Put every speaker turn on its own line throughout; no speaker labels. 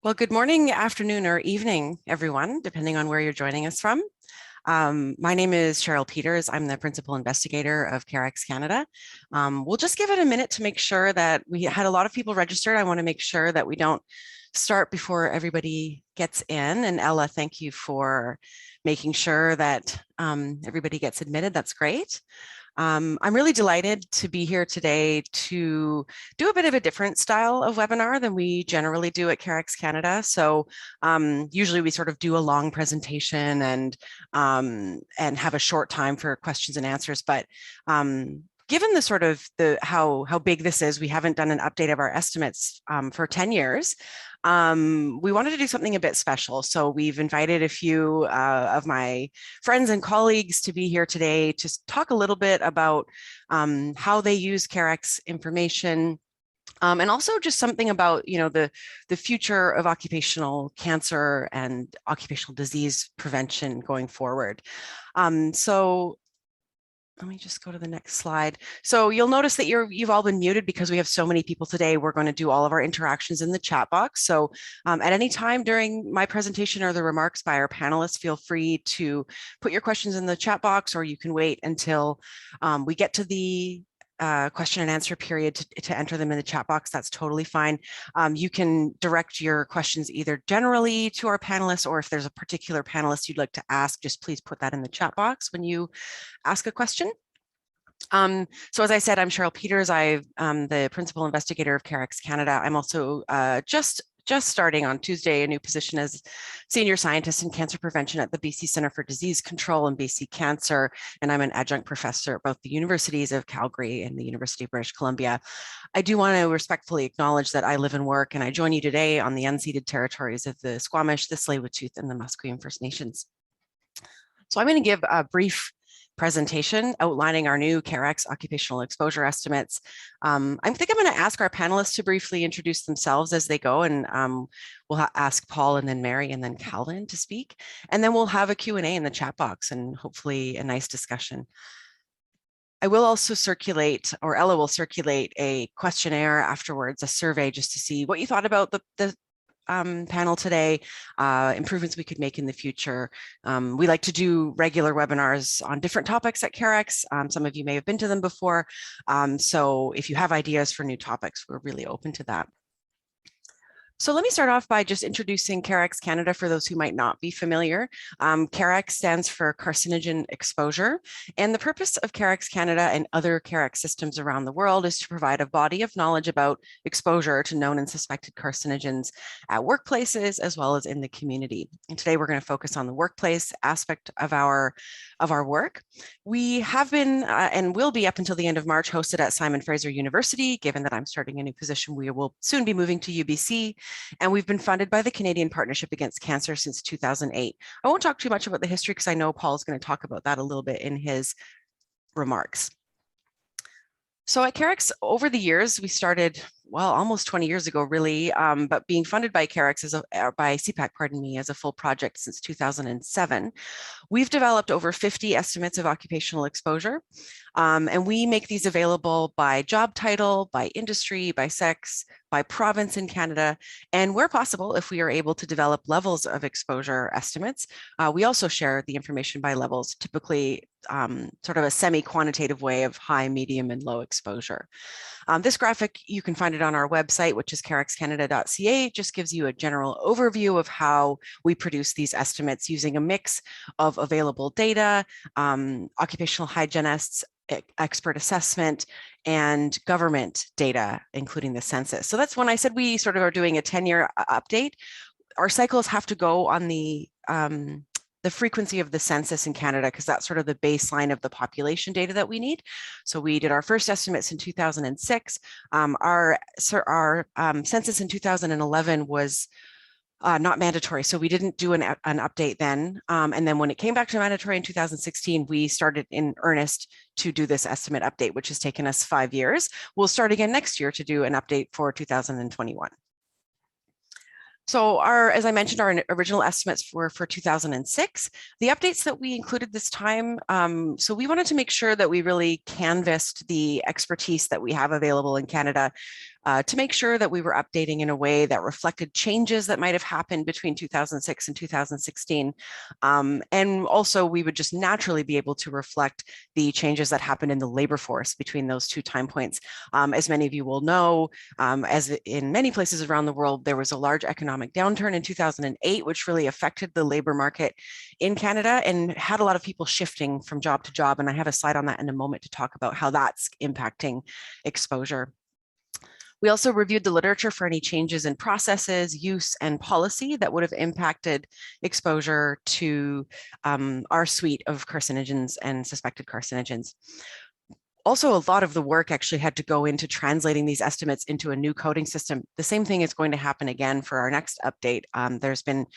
Well, good morning, afternoon, or evening, everyone, depending on where you're joining us from. My name is Cheryl Peters. I'm the principal investigator of CAREX Canada. We'll just give it a minute to make sure that we had a lot of people registered. I want to make sure that we don't start before everybody gets in. And Ella, thank you for making sure that everybody gets admitted. That's great. I'm really delighted to be here today to do a bit of a different style of webinar than we generally do at CAREX Canada. So usually we sort of do a long presentation and have a short time for questions and answers. But given the sort of how big this is, we haven't done an update of our estimates for 10 years. We wanted to do something a bit special. So we've invited a few of my friends and colleagues to be here today to talk a little bit about how they use CAREX information, and also just something about, the future of occupational cancer and occupational disease prevention going forward. So let me just go to the next slide. So you'll notice that you've all been muted because we have so many people today. We're going to do all of our interactions in the chat box. So at any time during my presentation or the remarks by our panelists, feel free to put your questions in the chat box, or you can wait until we get to the question and answer period to enter them in the chat box. That's totally fine. You can direct your questions either generally to our panelists, or if there's a particular panelist you'd like to ask, just please put that in the chat box when you ask a question. So as I said, I'm Cheryl Peters. I'm the principal investigator of CAREX Canada. I'm also just starting on Tuesday a new position as senior scientist in cancer prevention at the BC Centre for Disease Control and BC Cancer, and I'm an adjunct professor at both the Universities of Calgary and the University of British Columbia. I do want to respectfully acknowledge that I live and work, and I join you today on the unceded territories of the Squamish, the Tsleil-Waututh, and the Musqueam First Nations. So I'm going to give a brief presentation outlining our new CAREX occupational exposure estimates. I think I'm going to ask our panelists to briefly introduce themselves as they go, and we'll ask Paul and then Mary and then Calvin to speak. And then we'll have a Q&A in the chat box and hopefully a nice discussion. I will also circulate, or Ella will circulate, a questionnaire afterwards, a survey, just to see what you thought about the panel today, improvements we could make in the future. We like to do regular webinars on different topics at CAREX. Some of you may have been to them before. So if you have ideas for new topics, we're really open to that. So let me start off by just introducing CAREX Canada for those who might not be familiar. CAREX stands for carcinogen exposure, and the purpose of CAREX Canada and other CAREX systems around the world is to provide a body of knowledge about exposure to known and suspected carcinogens at workplaces as well as in the community. And today we're going to focus on the workplace aspect of our work. We have been and will be up until the end of March hosted at Simon Fraser University. Given that I'm starting a new position, we will soon be moving to UBC. And we've been funded by the Canadian Partnership Against Cancer since 2008. I won't talk too much about the history because I know Paul's going to talk about that a little bit in his remarks. So at CAREX, over the years, we started, well, almost 20 years ago, really, but being funded by CAREX by CPAC, pardon me, as a full project since 2007. We've developed over 50 estimates of occupational exposure, and we make these available by job title, by industry, by sex, by province in Canada, and where possible, if we are able to develop levels of exposure estimates, we also share the information by levels, typically sort of a semi-quantitative way of high, medium, and low exposure. This graphic, you can find it on our website, which is carexcanada.ca. Just gives you a general overview of how we produce these estimates using a mix of available data, occupational hygienists, expert assessment, and government data, including the census. So that's when I said we sort of are doing a 10-year update. Our cycles have to go on the frequency of the census in Canada, because that's sort of the baseline of the population data that we need. So we did our first estimates in 2006. Our census in 2011 was not mandatory, so we didn't do an update then. And then when it came back to mandatory in 2016, we started in earnest to do this estimate update, which has taken us 5 years. We'll start again next year to do an update for 2021. So as I mentioned, our original estimates were for 2006. The updates that we included this time, so we wanted to make sure that we really canvassed the expertise that we have available in Canada to make sure that we were updating in a way that reflected changes that might have happened between 2006 and 2016. And also we would just naturally be able to reflect the changes that happened in the labor force between those two time points. As many of you will know, as in many places around the world, there was a large economic downturn in 2008, which really affected the labor market in Canada and had a lot of people shifting from job to job. And I have a slide on that in a moment to talk about how that's impacting exposure. We also reviewed the literature for any changes in processes, use, and policy that would have impacted exposure to our suite of carcinogens and suspected carcinogens. Also, a lot of the work actually had to go into translating these estimates into a new coding system. The same thing is going to happen again for our next update. There's been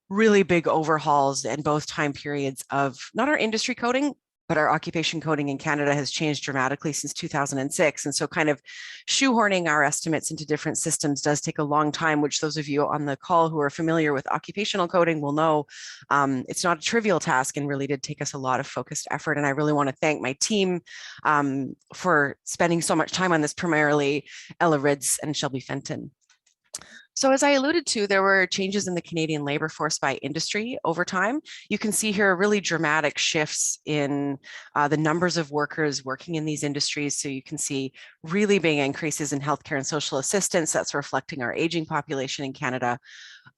really big overhauls in both time periods of not our industry coding, but our occupation coding in Canada has changed dramatically since 2006. And so kind of shoehorning our estimates into different systems does take a long time, which those of you on the call who are familiar with occupational coding will know it's not a trivial task and really did take us a lot of focused effort. And I really want to thank my team for spending so much time on this, primarily Ella Ritz and Shelby Fenton. So as I alluded to, there were changes in the Canadian labor force by industry over time. You can see here really dramatic shifts in the numbers of workers working in these industries. So you can see really big increases in healthcare and social assistance. That's reflecting our aging population in Canada.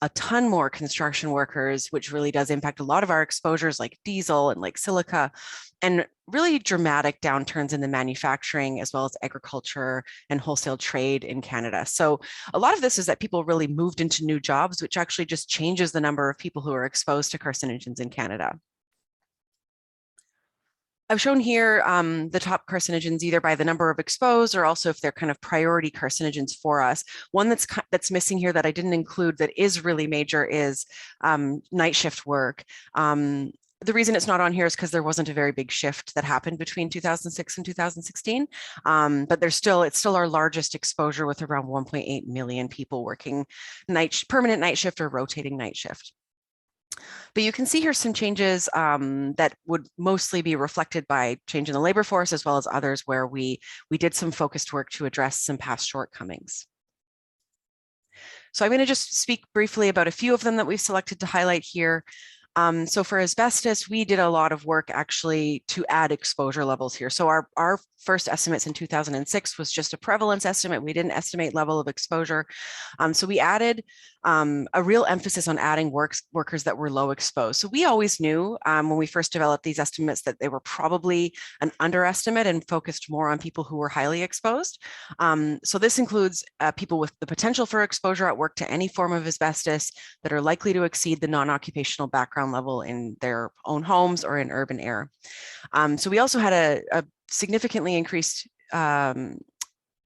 A ton more construction workers, which really does impact a lot of our exposures like diesel and like silica, and really dramatic downturns in the manufacturing as well as agriculture and wholesale trade in Canada. So a lot of this is that people really moved into new jobs, which actually just changes the number of people who are exposed to carcinogens in Canada. I've shown here the top carcinogens either by the number of exposed or also if they're kind of priority carcinogens for us. One that's missing here that I didn't include that is really major is night shift work. The reason it's not on here is because there wasn't a very big shift that happened between 2006 and 2016, but it's still our largest exposure with around 1.8 million people working permanent night shift or rotating night shift. But you can see here some changes that would mostly be reflected by change in the labor force, as well as others where we did some focused work to address some past shortcomings. So I'm going to just speak briefly about a few of them that we've selected to highlight here. So for asbestos, we did a lot of work actually to add exposure levels here. So our first estimates in 2006 was just a prevalence estimate. We didn't estimate level of exposure. So we added a real emphasis on adding workers that were low exposed. So we always knew when we first developed these estimates that they were probably an underestimate and focused more on people who were highly exposed. So this includes people with the potential for exposure at work to any form of asbestos that are likely to exceed the non-occupational background level in their own homes or in urban air. So we also had a significantly increased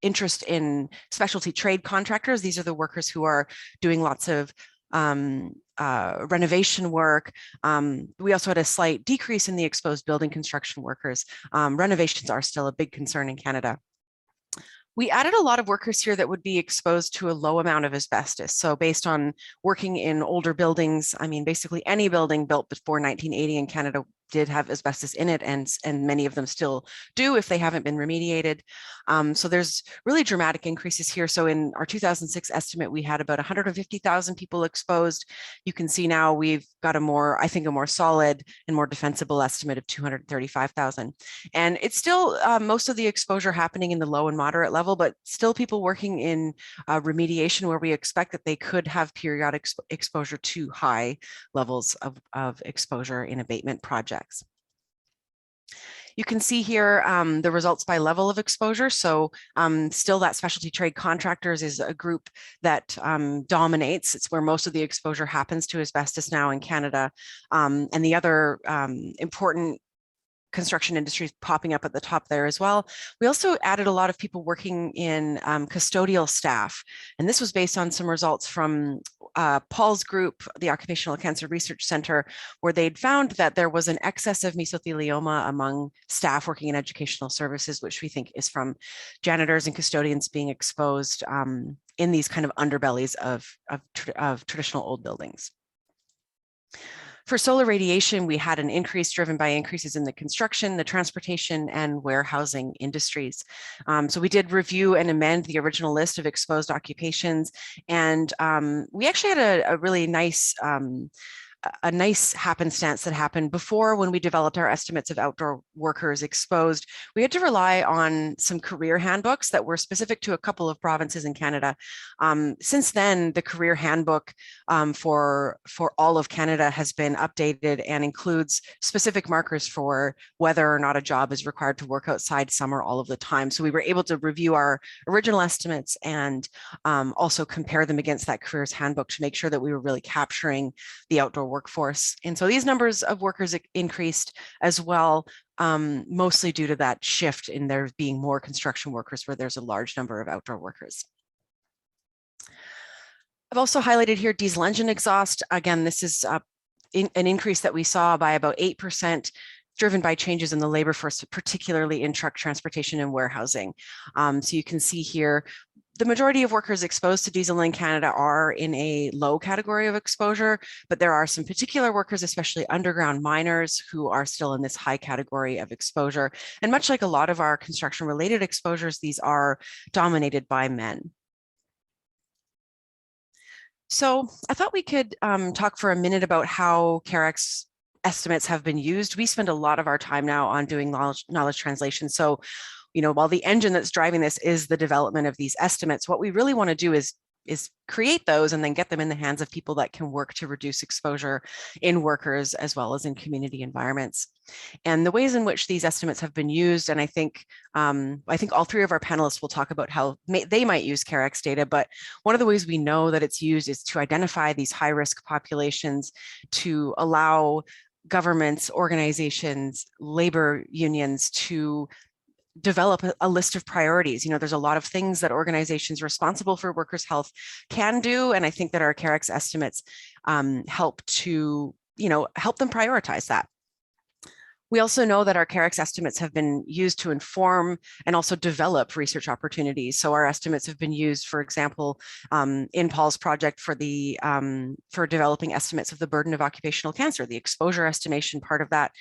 interest in specialty trade contractors. These are the workers who are doing lots of renovation work. We also had a slight decrease in the exposed building construction workers. Renovations are still a big concern in Canada. We added a lot of workers here that would be exposed to a low amount of asbestos. So based on working in older buildings, I mean, basically any building built before 1980 in Canada did have asbestos in it, and many of them still do if they haven't been remediated. So there's really dramatic increases here. So in our 2006 estimate, we had about 150,000 people exposed. You can see now we've got I think a more solid and more defensible estimate of 235,000. And it's still most of the exposure happening in the low and moderate level, but still people working in remediation where we expect that they could have periodic exposure to high levels of exposure in abatement projects. You can see here the results by level of exposure. So still that specialty trade contractors is a group that dominates. It's where most of the exposure happens to asbestos now in Canada. And the other important construction industries popping up at the top there as well. We also added a lot of people working in custodial staff. And this was based on some results from Paul's group, the Occupational Cancer Research Center, where they'd found that there was an excess of mesothelioma among staff working in educational services, which we think is from janitors and custodians being exposed in these kind of underbellies of traditional old buildings. For solar radiation, we had an increase driven by increases in the construction, the transportation, and warehousing industries. So we did review and amend the original list of exposed occupations, and we actually had a really nice happenstance that happened before. When we developed our estimates of outdoor workers exposed, we had to rely on some career handbooks that were specific to a couple of provinces in Canada. Since then, the career handbook for all of Canada has been updated and includes specific markers for whether or not a job is required to work outside some or all of the time. So we were able to review our original estimates and also compare them against that careers handbook to make sure that we were really capturing the outdoor workforce. And so these numbers of workers increased as well, mostly due to that shift in there being more construction workers where there's a large number of outdoor workers. I've also highlighted here diesel engine exhaust. Again, this is an increase that we saw by about 8%, driven by changes in the labor force, particularly in truck transportation and warehousing. So you can see here, the majority of workers exposed to diesel in Canada are in a low category of exposure, but there are some particular workers, especially underground miners, who are still in this high category of exposure. And much like a lot of our construction-related exposures, these are dominated by men. So I thought we could talk for a minute about how CAREX estimates have been used. We spend a lot of our time now on doing knowledge translation. So, while the engine that's driving this is the development of these estimates, what we really want to do is create those and then get them in the hands of people that can work to reduce exposure in workers as well as in community environments. And the ways in which these estimates have been used, and I think all three of our panelists will talk about how they might use CAREX data, but one of the ways we know that it's used is to identify these high-risk populations, to allow governments, organizations, labor unions to develop a list of priorities. There's a lot of things that organizations responsible for workers' health can do, and I think that our CAREX estimates help them prioritize that. We also know that our CAREX estimates have been used to inform and also develop research opportunities. So our estimates have been used, for example, in Paul's project for developing estimates of the burden of occupational cancer. The exposure estimation part of that,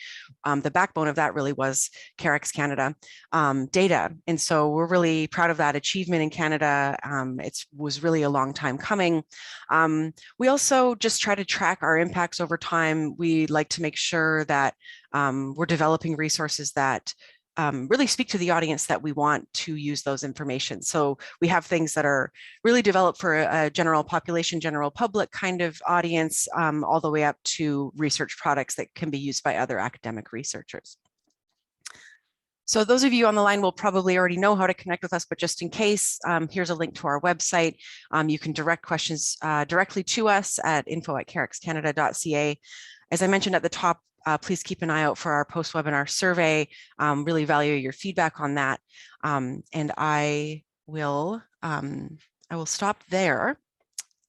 the backbone of that really was CAREX Canada data. And so we're really proud of that achievement in Canada. It was really a long time coming. We also just try to track our impacts over time. We like to make sure that we're developing resources that really speak to the audience that we want to use those information. So we have things that are really developed for a general population, general public kind of audience, all the way up to research products that can be used by other academic researchers. So those of you on the line will probably already know how to connect with us, but just in case, here's a link to our website. You can direct questions directly to us at info@carexcanada.ca. As I mentioned at the top, please keep an eye out for our post-webinar survey. Really value your feedback on that. And I will stop there.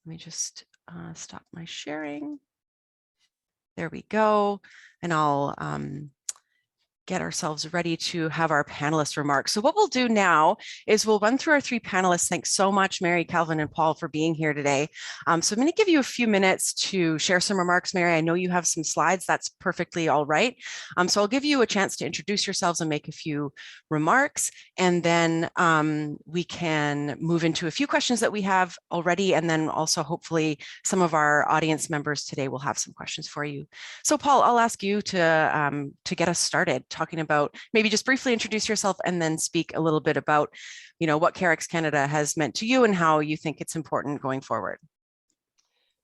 Let me just stop my sharing. There we go. And I'll get ourselves ready to have our panelists remarks. So what we'll do now is we'll run through our three panelists. Thanks so much, Mary, Calvin, and Paul, for being here today. So I'm going to give you a few minutes to share some remarks. Mary, I know you have some slides. That's perfectly all right. So I'll give you a chance to introduce yourselves and make a few remarks, and then we can move into a few questions that we have already, and then also hopefully some of our audience members today will have some questions for you. So Paul, I'll ask you to get us started, talking about, maybe just briefly introduce yourself and then speak a little bit about, what CAREX Canada has meant to you and how you think it's important going forward.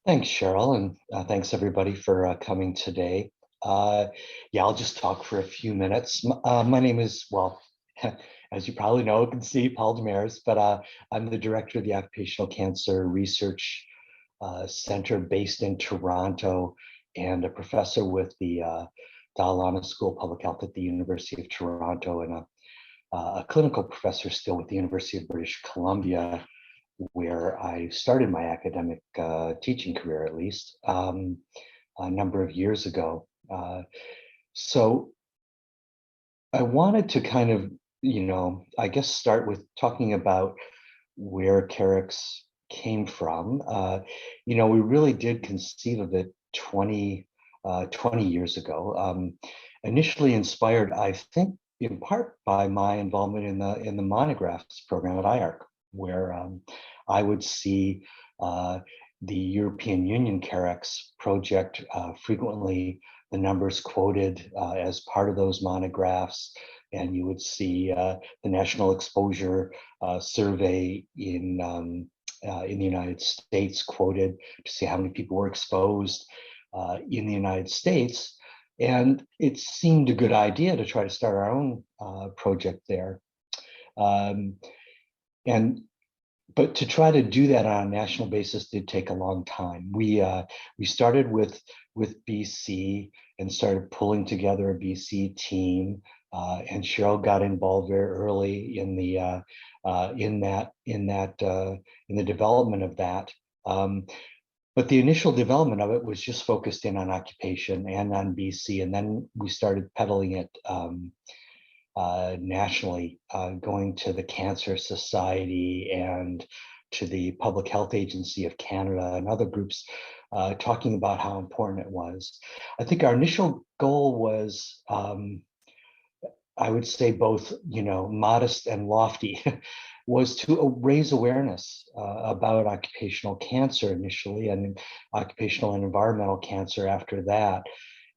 Thanks, Cheryl, and thanks everybody for coming today. Yeah, I'll just talk for a few minutes. My name is, well, as you probably know, you can see Paul Demers, but I'm the director of the Occupational Cancer Research Center based in Toronto, and a professor with the Dalhousie School of Public Health at the University of Toronto, and a clinical professor still with the University of British Columbia, where I started my academic teaching career, at least a number of years ago. So I wanted to kind of, I guess start with talking about where CAREX came from. We really did conceive of it 20 years ago. Initially inspired, I think, in part by my involvement in the monographs program at IARC, where I would see the European Union CAREX project frequently the numbers quoted as part of those monographs, and you would see the National Exposure Survey in the United States quoted to see how many people were exposed in the United States. And it seemed a good idea to try to start our own project there. But to try to do that on a national basis did take a long time. We started with BC and started pulling together a BC team, and Cheryl got involved very early in the development of that. But the initial development of it was just focused in on occupation and on BC, and then we started peddling it nationally, going to the Cancer Society and to the Public Health Agency of Canada and other groups, talking about how important it was. I think our initial goal was, I would say, both, modest and lofty, was to raise awareness about occupational cancer initially, and occupational and environmental cancer after that,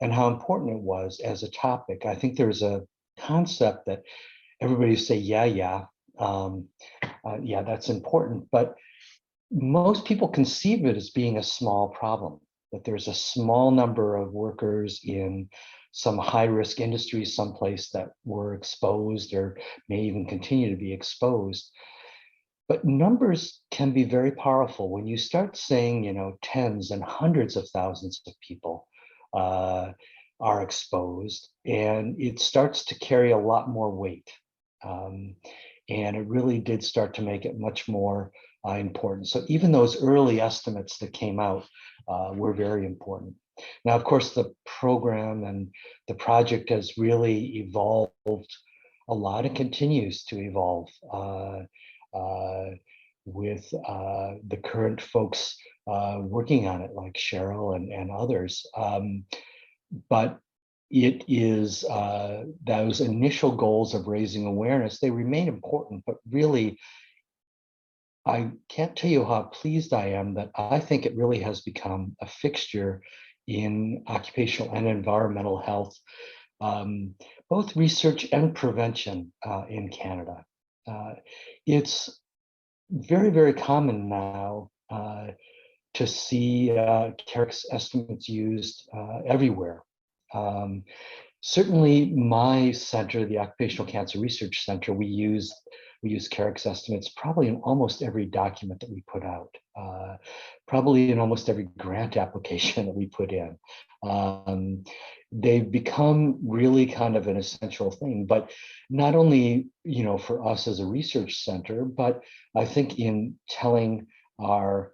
and how important it was as a topic. I think there's a concept that everybody say, yeah, that's important, but most people conceive it as being a small problem, that there's a small number of workers in some high-risk industries someplace that were exposed or may even continue to be exposed. But numbers can be very powerful. When you start saying, tens and hundreds of thousands of people are exposed, and it starts to carry a lot more weight. And it really did start to make it much more important. So even those early estimates that came out were very important. Now, of course, the program and the project has really evolved a lot and continues to evolve with the current folks working on it, like Cheryl and others. But it is those initial goals of raising awareness, they remain important, but really, I can't tell you how pleased I am that I think it really has become a fixture in occupational and environmental health, both research and prevention in Canada. It's very, very common now to see CAREX estimates used everywhere. Certainly my center, the Occupational Cancer Research Center, we use CAREX estimates probably in almost every document that we put out, probably in almost every grant application that we put in. They've become really kind of an essential thing, but not only, for us as a research center, but I think in telling our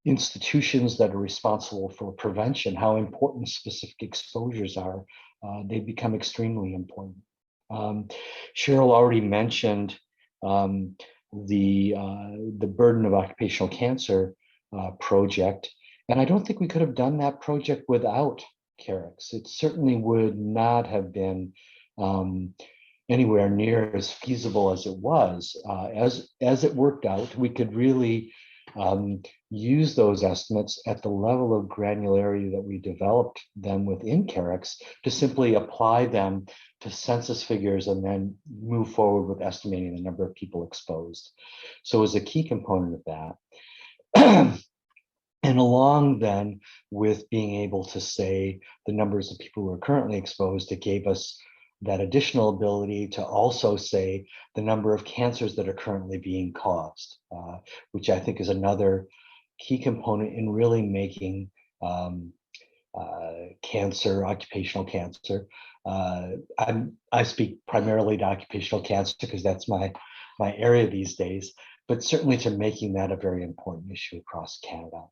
institutions that are responsible for prevention how important specific exposures are, they've become extremely important. Cheryl already mentioned the Burden of Occupational Cancer project, and I don't think we could have done that project without CAREX. It certainly would not have been anywhere near as feasible as it was. As it worked out, we could really use those estimates at the level of granularity that we developed them within CAREX to simply apply them to census figures and then move forward with estimating the number of people exposed. So it was a key component of that. And along then with being able to say the numbers of people who are currently exposed, it gave us that additional ability to also say the number of cancers that are currently being caused, which I think is another key component in really making cancer, occupational cancer. I speak primarily to occupational cancer because that's my area these days, but certainly to making that a very important issue across Canada.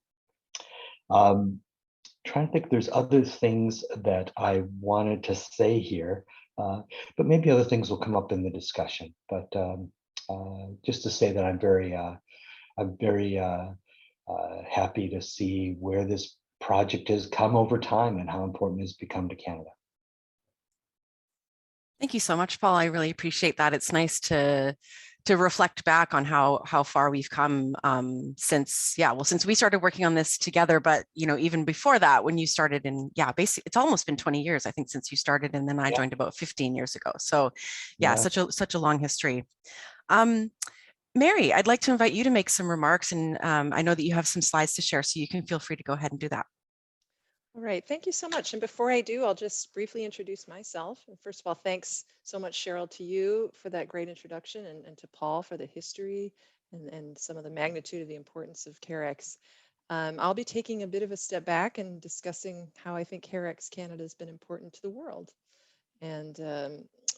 Trying to think, there's other things that I wanted to say here, but maybe other things will come up in the discussion. But just to say that I'm very happy to see where this project has come over time and how important it has become to Canada.
Thank you so much, Paul. I really appreciate that. It's nice to reflect back on how far we've come since we started working on this together. But even before that, when you started basically it's almost been 20 years, I think, since you started, and then I joined about 15 years ago. So such a long history. Mary, I'd like to invite you to make some remarks, and I know that you have some slides to share, so you can feel free to go ahead and do that.
All right, thank you so much. And before I do, I'll just briefly introduce myself. And first of all, thanks so much, Cheryl, to you for that great introduction, and to Paul for the history and some of the magnitude of the importance of CAREX. I'll be taking a bit of a step back and discussing how I think CAREX Canada has been important to the world. And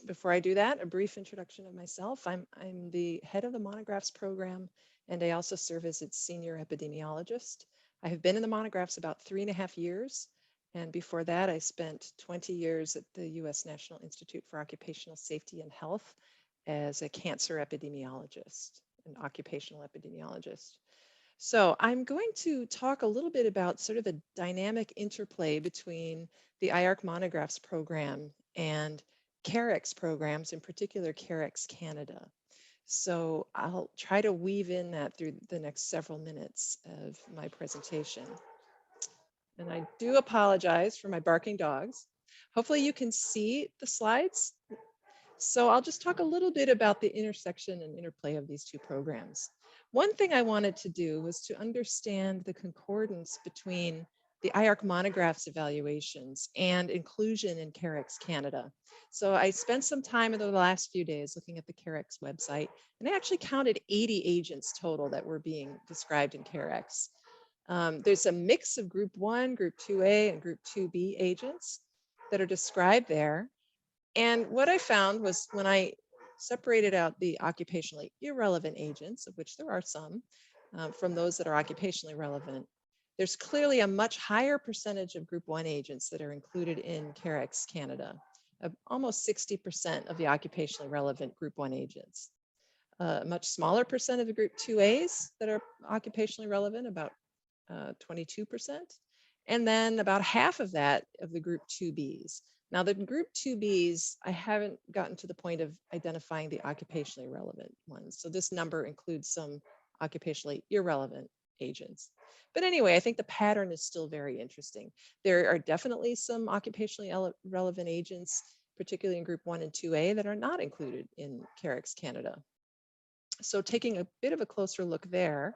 before I do that, a brief introduction of myself. I'm the head of the Monographs program, and I also serve as its senior epidemiologist. I have been in the Monographs about 3.5 years. And before that, I spent 20 years at the U.S. National Institute for Occupational Safety and Health as a cancer epidemiologist, an occupational epidemiologist. So I'm going to talk a little bit about sort of the dynamic interplay between the IARC Monographs program and CAREX programs, in particular CAREX Canada. So I'll try to weave in that through the next several minutes of my presentation. And I do apologize for my barking dogs. Hopefully you can see the slides. So I'll just talk a little bit about the intersection and interplay of these two programs. One thing I wanted to do was to understand the concordance between the IARC Monographs evaluations and inclusion in CAREX Canada. So I spent some time in the last few days looking at the CAREX website, and I actually counted 80 agents total that were being described in CAREX. There's a mix of Group 1, Group 2A, and Group 2B agents that are described there. And what I found was when I separated out the occupationally irrelevant agents, of which there are some, from those that are occupationally relevant, there's clearly a much higher percentage of Group 1 agents that are included in CAREX Canada, almost 60% of the occupationally relevant Group 1 agents. A much smaller percent of the Group 2As that are occupationally relevant, about 22%, and then about half of that of the Group 2Bs. Now the Group 2Bs, I haven't gotten to the point of identifying the occupationally relevant ones. So this number includes some occupationally irrelevant agents. But anyway, I think the pattern is still very interesting. There are definitely some occupationally relevant agents, particularly in Group 1 and 2A, that are not included in CAREX Canada. So taking a bit of a closer look there,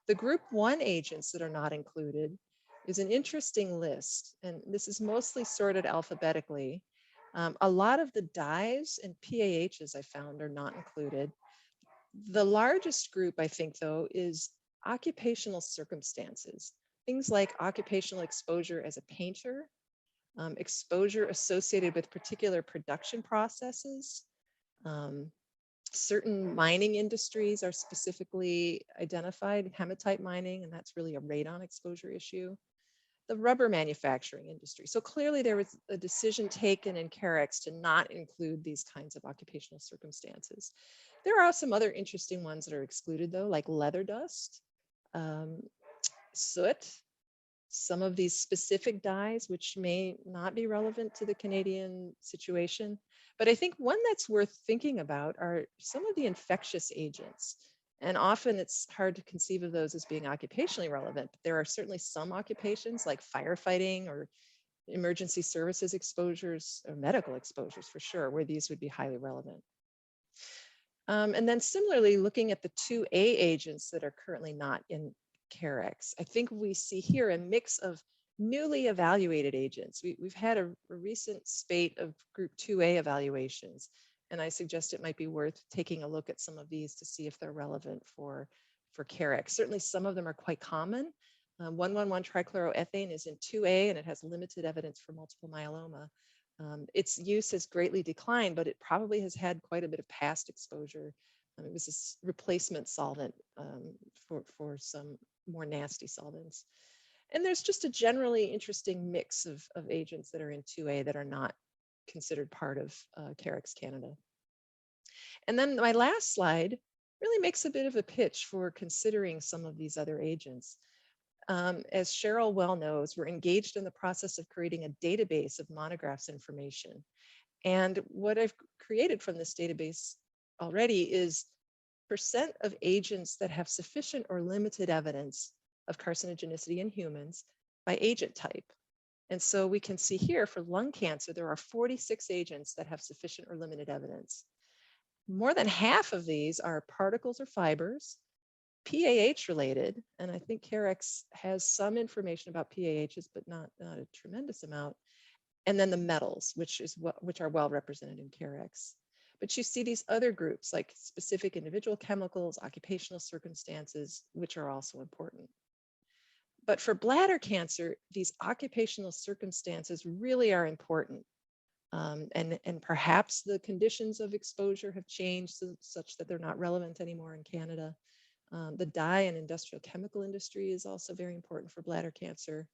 the Group 1 agents that are not included is an interesting list, and this is mostly sorted alphabetically. A lot of the dyes and PAHs I found are not included. The largest group, I think, though, is occupational circumstances. Things like occupational exposure as a painter, exposure associated with particular production processes. Certain mining industries are specifically identified, hematite mining, and that's really a radon exposure issue. The rubber manufacturing industry. So clearly there was a decision taken in CAREX to not include these kinds of occupational circumstances. There are some other interesting ones that are excluded though, like leather dust, soot, some of these specific dyes, which may not be relevant to the Canadian situation. But I think one that's worth thinking about are some of the infectious agents. And often it's hard to conceive of those as being occupationally relevant, but there are certainly some occupations like firefighting or emergency services exposures or medical exposures for sure, where these would be highly relevant. And then similarly, looking at the 2A agents that are currently not in CAREX, I think we see here a mix of newly evaluated agents. We've had a recent spate of Group 2A evaluations, and I suggest it might be worth taking a look at some of these to see if they're relevant for CAREX. Certainly some of them are quite common. 1,1,1-trichloroethane is in 2A and it has limited evidence for multiple myeloma. Its use has greatly declined, but it probably has had quite a bit of past exposure. It was a replacement solvent for some more nasty solvents. And there's just a generally interesting mix of agents that are in 2A that are not considered part of CAREX Canada. And then my last slide really makes a bit of a pitch for considering some of these other agents. As Cheryl well knows, we're engaged in the process of creating a database of monographs information. And what I've created from this database already is percent of agents that have sufficient or limited evidence of carcinogenicity in humans by agent type. And so we can see here for lung cancer, there are 46 agents that have sufficient or limited evidence. More than half of these are particles or fibers, PAH related, and I think CAREX has some information about PAHs, but not a tremendous amount. And then the metals, which are well represented in CAREX. But you see these other groups like specific individual chemicals, occupational circumstances, which are also important. But for bladder cancer, these occupational circumstances really are important. And perhaps the conditions of exposure have changed such that they're not relevant anymore in Canada. The dye and industrial chemical industry is also very important for bladder cancer.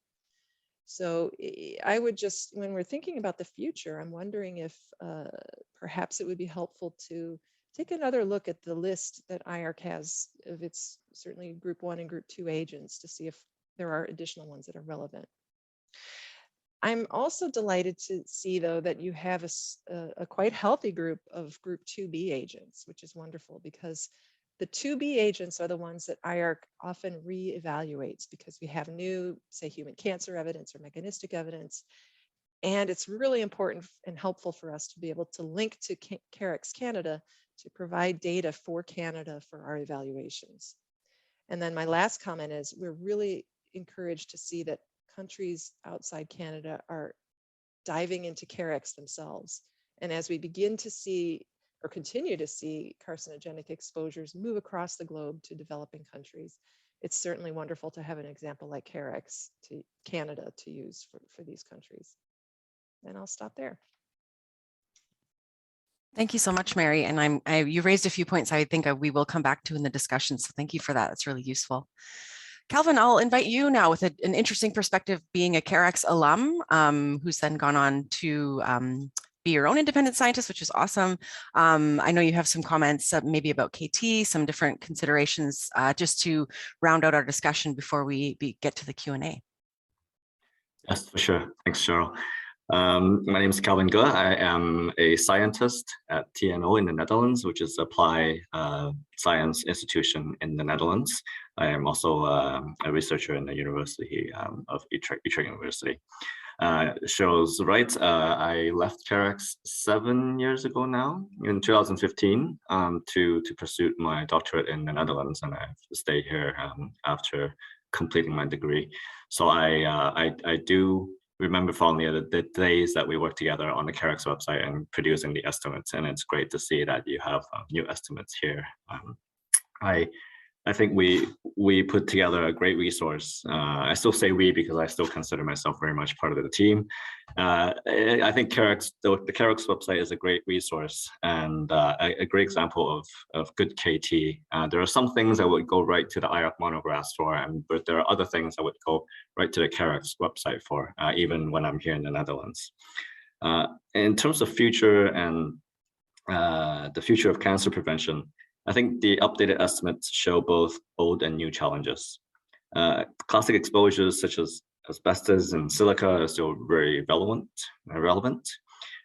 So I would just, when we're thinking about the future, I'm wondering if perhaps it would be helpful to take another look at the list that IARC has of its certainly group 1 and group 2 agents to see if there are additional ones that are relevant. I'm also delighted to see, though, that you have a quite healthy group of group 2B agents, which is wonderful because the 2B agents are the ones that IARC often re-evaluates because we have new, say, human cancer evidence or mechanistic evidence. And it's really important and helpful for us to be able to link to CAREX Canada to provide data for Canada for our evaluations. And then my last comment is we're really encouraged to see that countries outside Canada are diving into CAREX themselves. And as we begin to see or continue to see carcinogenic exposures move across the globe to developing countries, it's certainly wonderful to have an example like CAREX to Canada to use for these countries. And I'll stop there.
Thank you so much, Mary. And you raised a few points I think we will come back to in the discussion. So thank you for that. That's really useful. Calvin, I'll invite you now with an interesting perspective, being a CAREX alum who's then gone on to be your own independent scientist, which is awesome. I know you have some comments maybe about KT, some different considerations just to round out our discussion before we get to the Q&A.
Yes, for sure. Thanks, Cheryl. My name is Calvin Ge. I am a scientist at TNO in the Netherlands, which is Applied Science Institution in the Netherlands. I am also a researcher in the University of Utrecht University. Cheryl's right. I left CAREX 7 years ago now, in 2015, to pursue my doctorate in the Netherlands, and I've stayed here after completing my degree. So I do remember fondly the days that we worked together on the CAREX website and producing the estimates, and it's great to see that you have new estimates here. I think we put together a great resource. I still say we because I still consider myself very much part of the team. I think the CAREX website is a great resource and a great example of good KT. There are some things that would go right to the IARC Monographs for, but there are other things that would go right to the CAREX website for, even when I'm here in the Netherlands. In terms of future and the future of cancer prevention, I think the updated estimates show both old and new challenges. Classic exposures such as asbestos and silica are still very relevant.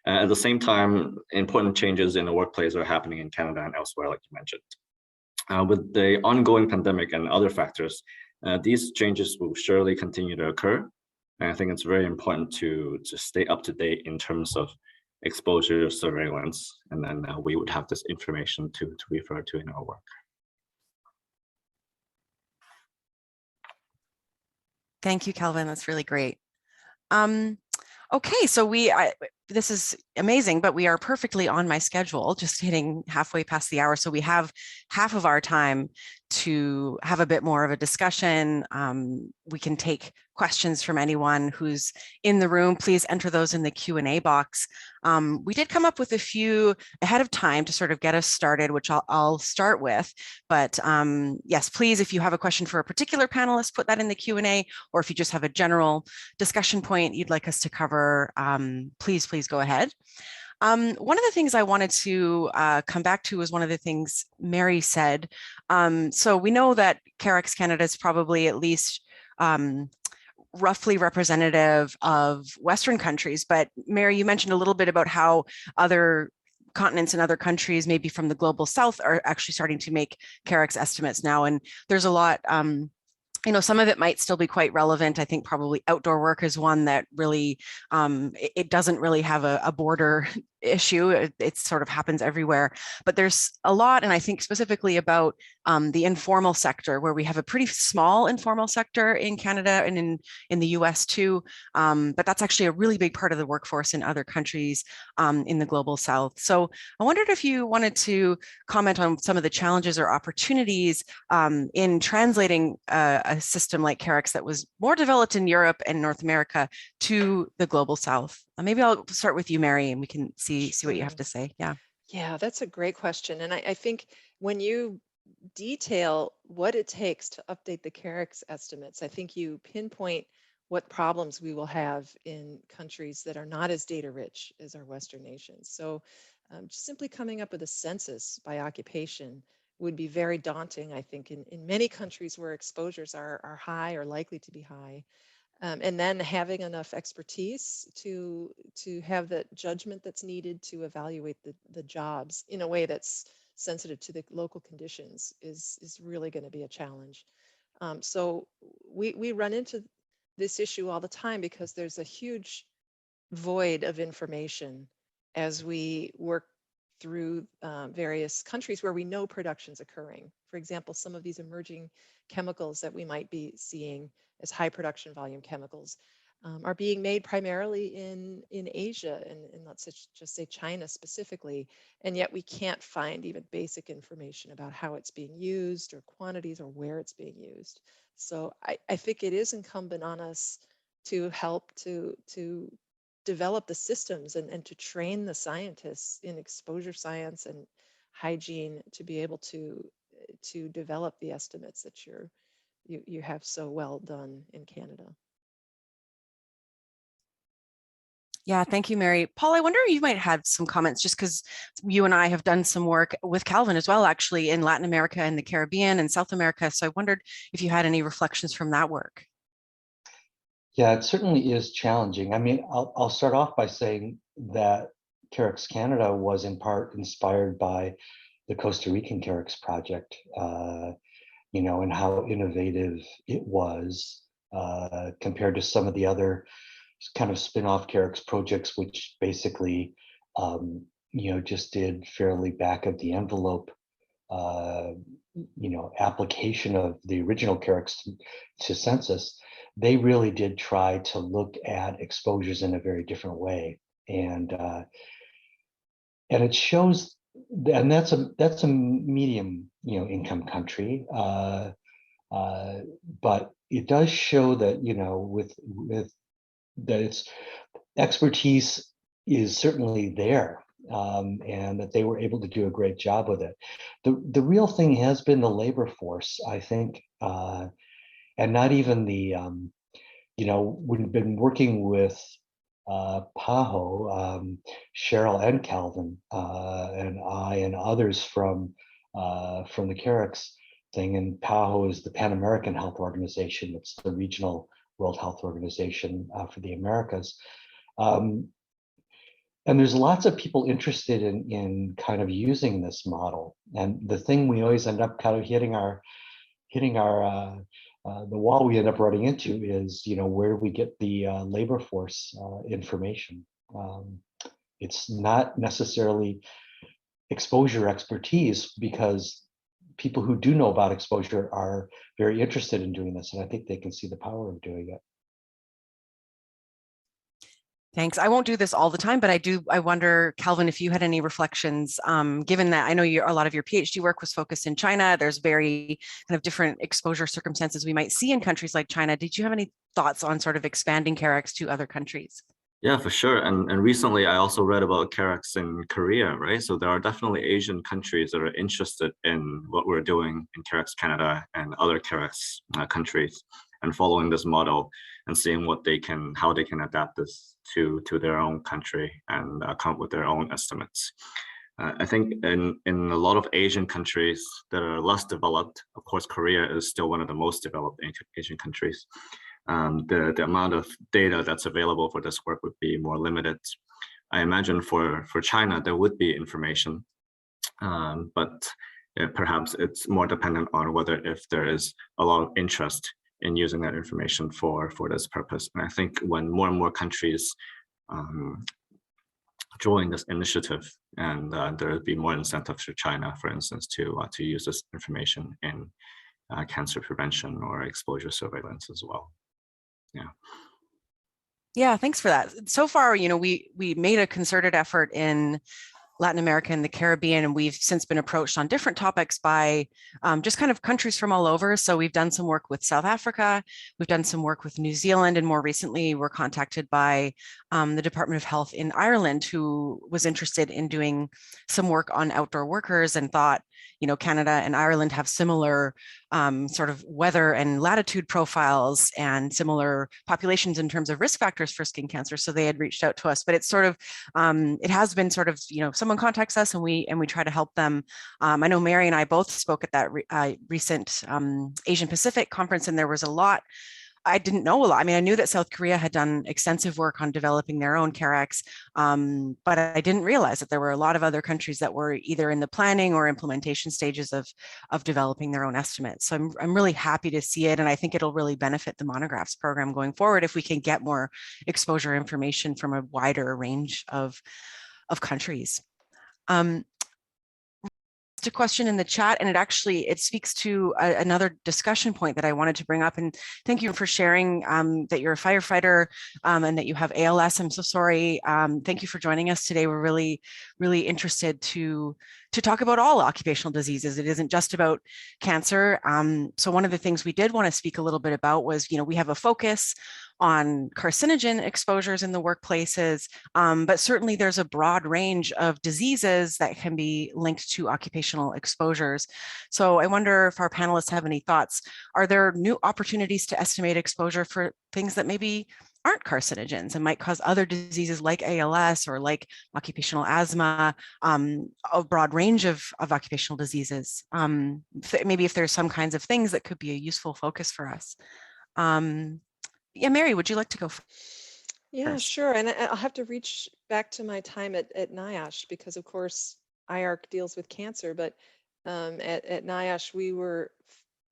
At the same time, important changes in the workplace are happening in Canada and elsewhere, like you mentioned. With the ongoing pandemic and other factors, these changes will surely continue to occur. And I think it's very important to stay up to date in terms of exposure surveillance, and then we would have this information to refer to in our work.
Thank you, Calvin. That's really great. Okay, so this is amazing, but we are perfectly on my schedule, just hitting halfway past the hour. So we have half of our time to have a bit more of a discussion. We can take questions from anyone who's in the room. Please enter those in the Q&A box. We did come up with a few ahead of time to sort of get us started, which I'll start with. But yes, please, if you have a question for a particular panelist, put that in the Q&A, or if you just have a general discussion point you'd like us to cover, please go ahead. One of the things I wanted to come back to was one of the things Mary said. So we know that CAREX Canada is probably at least roughly representative of Western countries. But Mary, you mentioned a little bit about how other continents and other countries, maybe from the global south, are actually starting to make CAREX estimates now. And there's a lot, some of it might still be quite relevant. I think probably outdoor work is one that really, it doesn't really have a border issue. It sort of happens everywhere, but there's a lot. And I think specifically about the informal sector, where we have a pretty small informal sector in Canada and in the US too. But that's actually a really big part of the workforce in other countries in the global south. So I wondered if you wanted to comment on some of the challenges or opportunities in translating a system like CAREX that was more developed in Europe and North America to the global south. Maybe I'll start with you, Mary, and we can see what you have to say. Yeah.
Yeah, that's a great question. And I think when you detail what it takes to update the CAREX estimates, I think you pinpoint what problems we will have in countries that are not as data rich as our Western nations. So just simply coming up with a census by occupation would be very daunting, I think, in many countries where exposures are high or likely to be high. And then having enough expertise to have the judgment that's needed to evaluate the jobs in a way that's sensitive to the local conditions is really going to be a challenge. So we run into this issue all the time because there's a huge void of information as we work through various countries where we know production's occurring. For example, some of these emerging chemicals that we might be seeing as high production volume chemicals are being made primarily in Asia and let's just say China specifically, and yet we can't find even basic information about how it's being used or quantities or where it's being used. So I think it is incumbent on us to help to develop the systems and to train the scientists in exposure science and hygiene to be able to develop the estimates that you have so well done in Canada.
Yeah, thank you, Mary. Paul, I wonder if you might have some comments, just because you and I have done some work with Calvin as well, actually, in Latin America and the Caribbean and South America. So I wondered if you had any reflections from that work.
Yeah, it certainly is challenging. I mean, I'll start off by saying that CAREX Canada was in part inspired by the Costa Rican CAREX project, and how innovative it was compared to some of the other kind of spin-off CAREX projects, which basically, just did fairly back of the envelope, application of the original CAREX to census. They really did try to look at exposures in a very different way, and it shows, and that's a medium income country, but it does show that with that its expertise is certainly there, and that they were able to do a great job with it. The real thing has been the labor force, I think, and not even the, we've been working with PAHO, Cheryl and Calvin, and I and others from the CAREX thing. And PAHO is the Pan American Health Organization. It's the regional World Health Organization for the Americas. And there's lots of people interested in kind of using this model. And the thing we always end up kind of hitting our the wall we end up running into is, where do we get the labor force information? It's not necessarily exposure expertise, because people who do know about exposure are very interested in doing this, and I think they can see the power of doing it.
Thanks. I won't do this all the time, but I wonder, Calvin, if you had any reflections, given that I know a lot of your PhD work was focused in China. There's very kind of different exposure circumstances we might see in countries like China. Did you have any thoughts on sort of expanding CAREX to other countries?
Yeah, for sure. And recently I also read about CAREX in Korea, right? So there are definitely Asian countries that are interested in what we're doing in CAREX Canada and other CAREX countries, and following this model and seeing how they can adapt this to their own country and come up with their own estimates. I think in a lot of Asian countries that are less developed, of course, Korea is still one of the most developed Asian countries. The amount of data that's available for this work would be more limited. I imagine for China, there would be information, but perhaps it's more dependent on whether if there is a lot of interest in using that information for this purpose. And I think when more and more countries join this initiative, and there would be more incentive for China, for instance, to use this information in cancer prevention or exposure surveillance as well. Yeah.
Yeah, thanks for that. So far, we made a concerted effort in Latin America and the Caribbean, and we've since been approached on different topics by just kind of countries from all over. So we've done some work with South Africa, we've done some work with New Zealand, and more recently we're contacted by the Department of Health in Ireland, who was interested in doing some work on outdoor workers and thought, Canada and Ireland have similar sort of weather and latitude profiles and similar populations in terms of risk factors for skin cancer. So they had reached out to us, but it's sort of, it has been sort of, someone contacts us and we try to help them. I know Mary and I both spoke at that recent Asian Pacific conference, and there was a lot. I didn't know a lot. I mean, I knew that South Korea had done extensive work on developing their own CAREX, but I didn't realize that there were a lot of other countries that were either in the planning or implementation stages of developing their own estimates. So I'm really happy to see it, and I think it'll really benefit the Monographs program going forward if we can get more exposure information from a wider range of countries. A question in the chat, and it speaks to another discussion point that I wanted to bring up, and thank you for sharing that you're a firefighter and that you have ALS. I'm so sorry. Thank you for joining us today. We're really interested to talk about all occupational diseases. It isn't just about cancer. So one of the things we did want to speak a little bit about was, we have a focus on carcinogen exposures in the workplaces, but certainly there's a broad range of diseases that can be linked to occupational exposures. So I wonder if our panelists have any thoughts. Are there new opportunities to estimate exposure for things that maybe aren't carcinogens and might cause other diseases like ALS or like occupational asthma, a broad range of occupational diseases? Maybe if there's some kinds of things that could be a useful focus for us. Yeah, Mary, would you like to go first?
Yeah, sure. And I'll have to reach back to my time at NIOSH, because of course IARC deals with cancer, but at NIOSH we were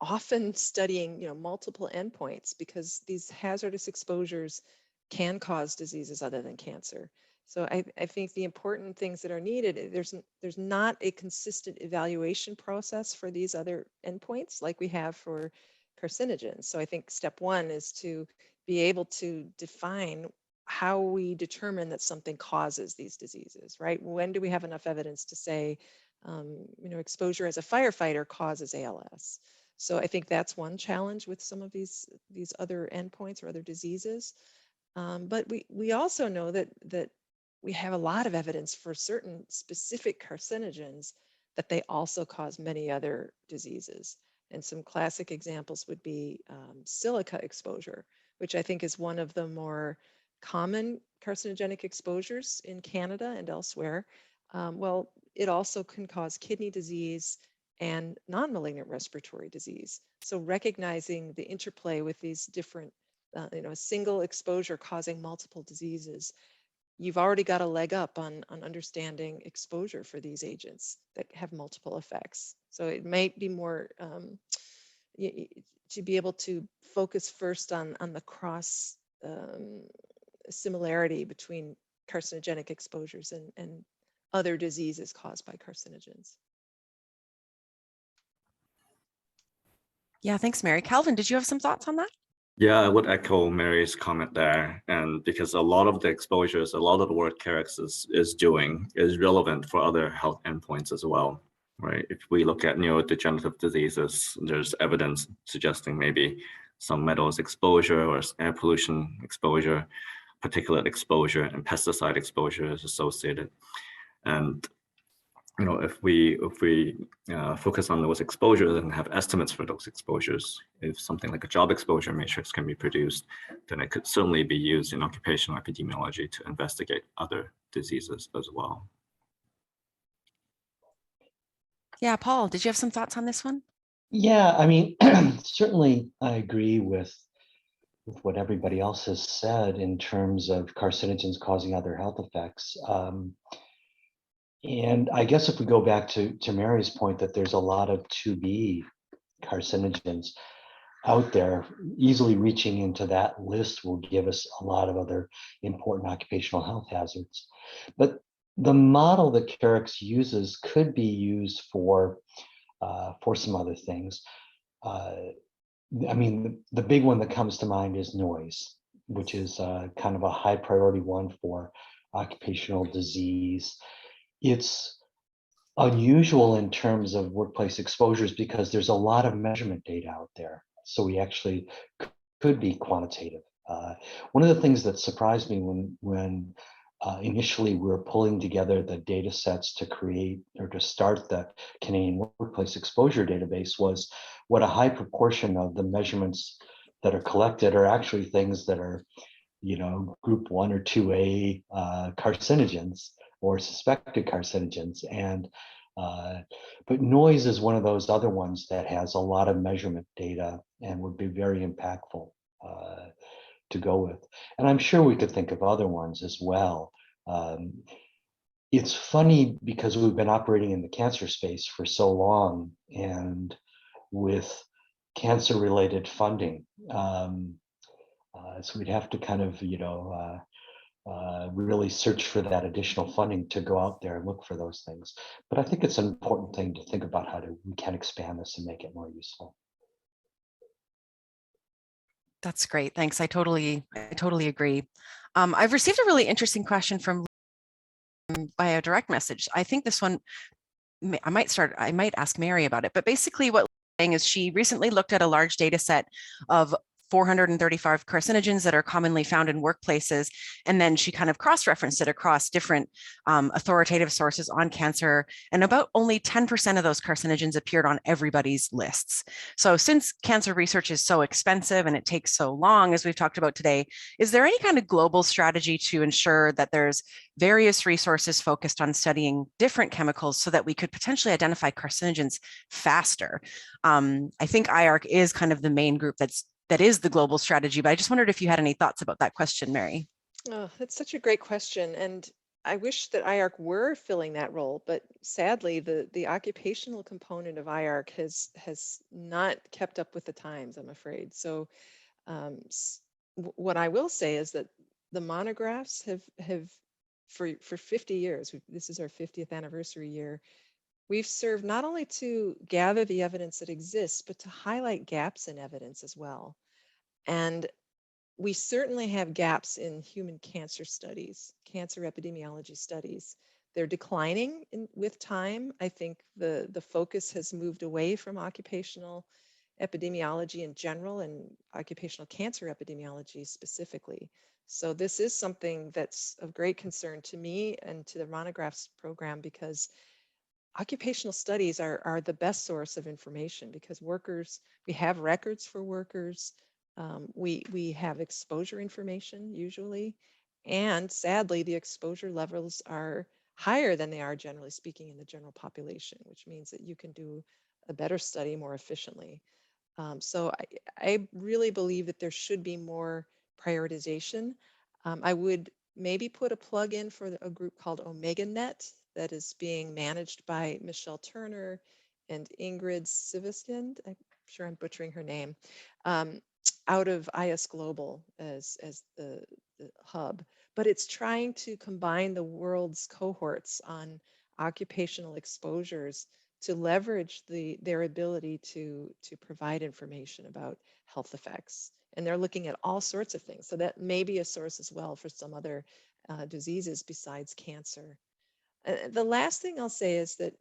often studying multiple endpoints, because these hazardous exposures can cause diseases other than cancer. So I think the important things that are needed, there's not a consistent evaluation process for these other endpoints like we have for carcinogens. So I think step one is to be able to define how we determine that something causes these diseases, right? When do we have enough evidence to say, exposure as a firefighter causes ALS? So I think that's one challenge with some of these other endpoints or other diseases. But we also know that we have a lot of evidence for certain specific carcinogens that they also cause many other diseases. And some classic examples would be silica exposure, which I think is one of the more common carcinogenic exposures in Canada and elsewhere. Well, it also can cause kidney disease and non-malignant respiratory disease. So recognizing the interplay with these different, a single exposure causing multiple diseases, you've already got a leg up on understanding exposure for these agents that have multiple effects. So it might be more to be able to focus first on the cross similarity between carcinogenic exposures and other diseases caused by carcinogens.
Yeah, thanks, Mary. Calvin, did you have some thoughts on that?
Yeah, I would echo Mary's comment there. And because a lot of the exposures, a lot of the work CAREX is doing is relevant for other health endpoints as well, right? If we look at neurodegenerative diseases, there's evidence suggesting maybe some metals exposure or air pollution exposure, particulate exposure, and pesticide exposure is associated. And if we focus on those exposures and have estimates for those exposures, if something like a job exposure matrix can be produced, then it could certainly be used in occupational epidemiology to investigate other diseases as well.
Yeah, Paul, did you have some thoughts on this one?
Yeah, I mean, certainly I agree with what everybody else has said in terms of carcinogens causing other health effects. And I guess if we go back to Mary's point that there's a lot of to be carcinogens out there, easily reaching into that list will give us a lot of other important occupational health hazards. But the model that CAREX uses could be used for some other things. I mean, the big one that comes to mind is noise, which is kind of a high priority one for occupational disease. It's unusual in terms of workplace exposures because there's a lot of measurement data out there. So we actually could be quantitative. One of the things that surprised me when initially we were pulling together the data sets to create or to start the Canadian Workplace Exposure Database was what a high proportion of the measurements that are collected are actually things that are, group 1 or 2A carcinogens or suspected carcinogens. And but noise is one of those other ones that has a lot of measurement data and would be very impactful to go with. And I'm sure we could think of other ones as well. It's funny because we've been operating in the cancer space for so long, and with cancer related funding, so we'd have to kind of, really search for that additional funding to go out there and look for those things. But I think it's an important thing to think about how we can expand this and make it more useful.
That's great. Thanks. I totally agree. I've received a really interesting question from via direct message. I think this one, I might ask Mary about it, but basically what saying is she recently looked at a large data set of 435 carcinogens that are commonly found in workplaces. And then she kind of cross-referenced it across different authoritative sources on cancer. And about only 10% of those carcinogens appeared on everybody's lists. So since cancer research is so expensive and it takes so long, as we've talked about today, is there any kind of global strategy to ensure that there's various resources focused on studying different chemicals so that we could potentially identify carcinogens faster? I think IARC is kind of the main group that is the global strategy, but I just wondered if you had any thoughts about that question, Mary.
Oh, that's such a great question. And I wish that IARC were filling that role, but sadly, the occupational component of IARC has not kept up with the times, I'm afraid. So what I will say is that the monographs have for 50 years, this is our 50th anniversary year, we've served not only to gather the evidence that exists, but to highlight gaps in evidence as well. And we certainly have gaps in human cancer studies, cancer epidemiology studies. They're declining with time. I think the focus has moved away from occupational epidemiology in general and occupational cancer epidemiology specifically. So this is something that's of great concern to me and to the Monographs program, because occupational studies are the best source of information, because we have records for workers. We have exposure information usually, and sadly, the exposure levels are higher than they are generally speaking in the general population, which means that you can do a better study more efficiently. So I really believe that there should be more prioritization. I would maybe put a plug in for a group called OmegaNet that is being managed by Michelle Turner and Ingrid Siviskind. I'm sure I'm butchering her name. Out of IS Global as the hub, but it's trying to combine the world's cohorts on occupational exposures to leverage their ability to provide information about health effects. And they're looking at all sorts of things. So that may be a source as well for some other diseases besides cancer. The last thing I'll say is that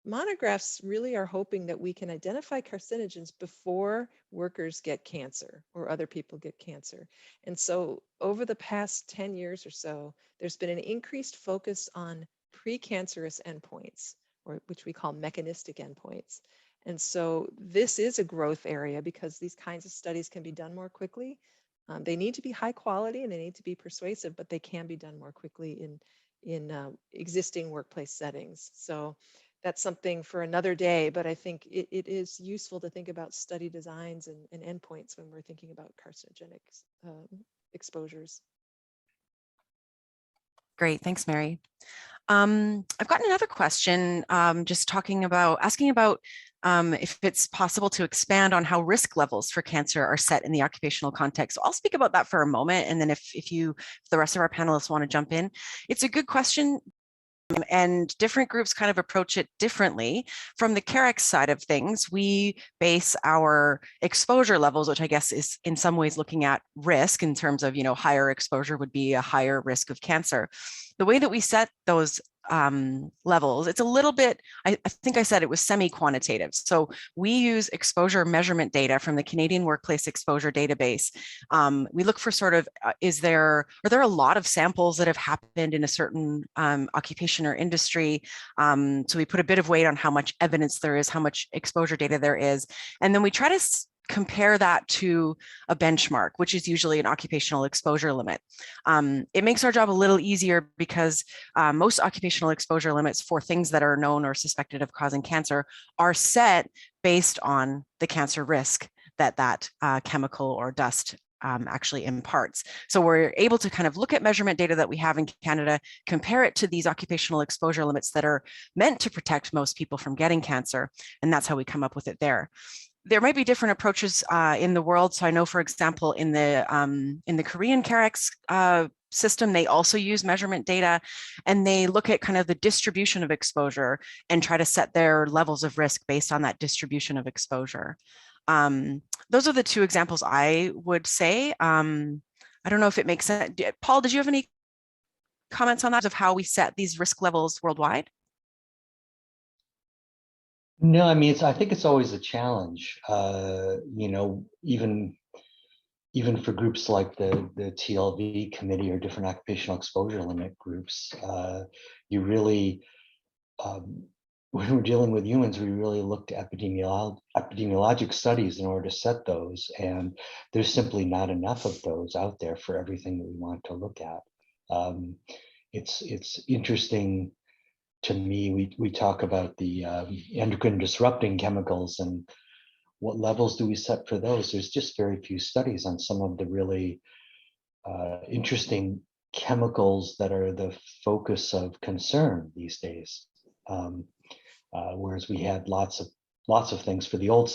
monographs really are hoping that we can identify carcinogens before workers get cancer or other people get cancer. And so over the past 10 years or so, there's been an increased focus on precancerous endpoints, or which we call mechanistic endpoints. And so this is a growth area because these kinds of studies can be done more quickly. They need to be high quality and they need to be persuasive, but they can be done more quickly in existing workplace settings. So that's something for another day, but I think it is useful to think about study designs and endpoints when we're thinking about carcinogenic exposures.
Great, thanks, Mary. I've gotten another question, just asking about if it's possible to expand on how risk levels for cancer are set in the occupational context. So I'll speak about that for a moment, and then if the rest of our panelists want to jump in. It's a good question, and different groups kind of approach it differently. From the CAREX side of things, we base our exposure levels, which I guess is in some ways looking at risk in terms of, higher exposure would be a higher risk of cancer. The way that we set those levels, it's a little bit, I think I said it was semi-quantitative. So we use exposure measurement data from the Canadian Workplace Exposure Database. We look for sort of, are there a lot of samples that have happened in a certain occupation or industry? So we put a bit of weight on how much evidence there is, how much exposure data there is. And then we try to compare that to a benchmark, which is usually an occupational exposure limit. It makes our job a little easier because most occupational exposure limits for things that are known or suspected of causing cancer are set based on the cancer risk that chemical or dust actually imparts. So we're able to kind of look at measurement data that we have in Canada, compare it to these occupational exposure limits that are meant to protect most people from getting cancer, and that's how we come up with it there. There might be different approaches in the world. So I know, for example, in the Korean CAREX system, they also use measurement data, and they look at kind of the distribution of exposure and try to set their levels of risk based on that distribution of exposure. Those are the two examples I would say. I don't know if it makes sense. Paul, did you have any comments on that of how we set these risk levels worldwide?
No, I mean, I think it's always a challenge, even for groups like the TLV committee or different occupational exposure limit groups. You really, when we're dealing with humans, we really look to epidemiologic studies in order to set those, and there's simply not enough of those out there for everything that we want to look at. It's interesting to me, we talk about the endocrine disrupting chemicals and what levels do we set for those. There's just very few studies on some of the really interesting chemicals that are the focus of concern these days. Whereas we had lots of things for the old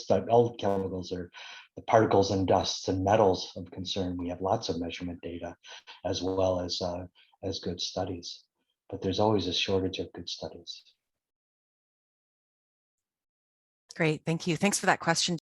chemicals, or the particles and dusts and metals of concern. We have lots of measurement data as well as good studies. But there's always a shortage of good studies.
Great, thank you. Thanks for that question.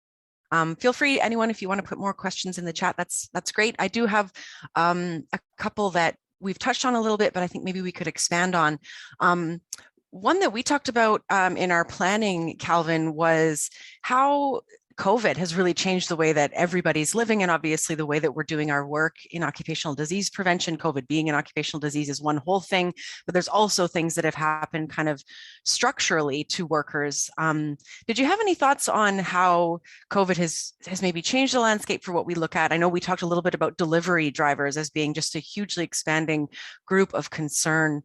Feel free, anyone, if you want to put more questions in the chat, that's great. I do have a couple that we've touched on a little bit, but I think maybe we could expand on. One that we talked about in our planning, Calvin, was how COVID has really changed the way that everybody's living, and obviously the way that we're doing our work in occupational disease prevention. COVID being an occupational disease is one whole thing, but there's also things that have happened kind of structurally to workers. Did you have any thoughts on how COVID has maybe changed the landscape for what we look at? I know we talked a little bit about delivery drivers as being just a hugely expanding group of concern,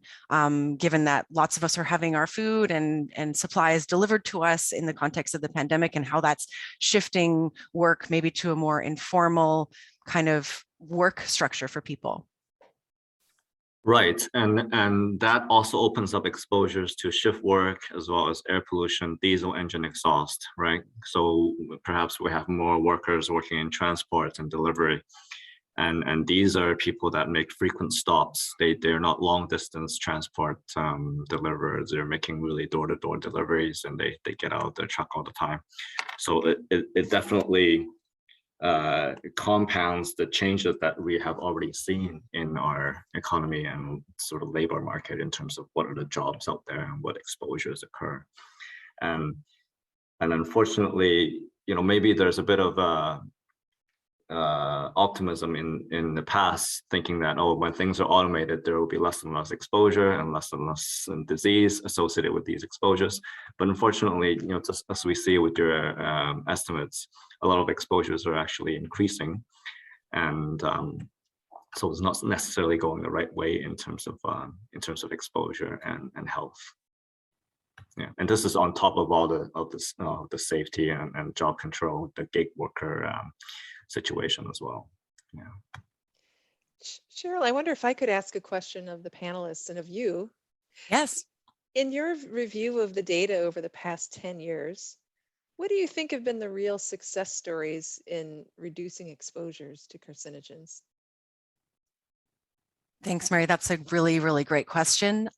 given that lots of us are having our food and supplies delivered to us in the context of the pandemic, and how that's shifting work maybe to a more informal kind of work structure for people.
Right, and that also opens up exposures to shift work as well as air pollution, diesel engine exhaust, right? So perhaps we have more workers working in transport and delivery. And these are people that make frequent stops. They're not long distance transport deliverers. They're making really door-to-door deliveries, and they get out of their truck all the time. So it definitely compounds the changes that we have already seen in our economy and sort of labor market in terms of what are the jobs out there and what exposures occur. And unfortunately, maybe there's a bit of optimism in the past, thinking that, oh, when things are automated, there will be less and less exposure and less disease associated with these exposures. But unfortunately, just as we see with your estimates, a lot of exposures are actually increasing, and so it's not necessarily going the right way in terms of exposure and health. Yeah, and this is on top of all the safety and job control, the gig worker situation as well. Yeah.
Cheryl, I wonder if I could ask a question of the panelists and of you.
Yes.
In your review of the data over the past 10 years, what do you think have been the real success stories in reducing exposures to carcinogens?
Thanks, Mary. That's a really, really great question.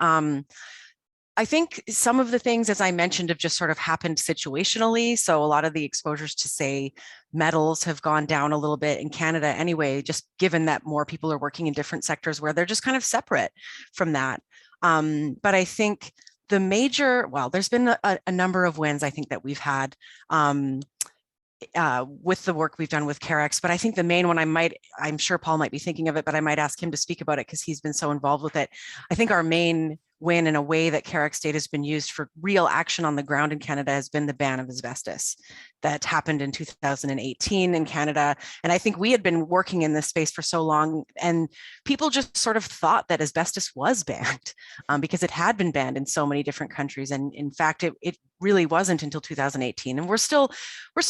I think some of the things, as I mentioned, have just sort of happened situationally. So a lot of the exposures to, say, metals have gone down a little bit in Canada anyway, just given that more people are working in different sectors where they're just kind of separate from that. But I think the major, well, there's been a number of wins I think that we've had with the work we've done with CAREX, but I think the main one I'm sure Paul might be thinking of it, but I might ask him to speak about it because he's been so involved with it. I think our main win in a way that CAREX data has been used for real action on the ground in Canada has been the ban of asbestos that happened in 2018 in Canada. And I think we had been working in this space for so long and people just sort of thought that asbestos was banned because it had been banned in so many different countries. And in fact, it really wasn't until 2018. And we're still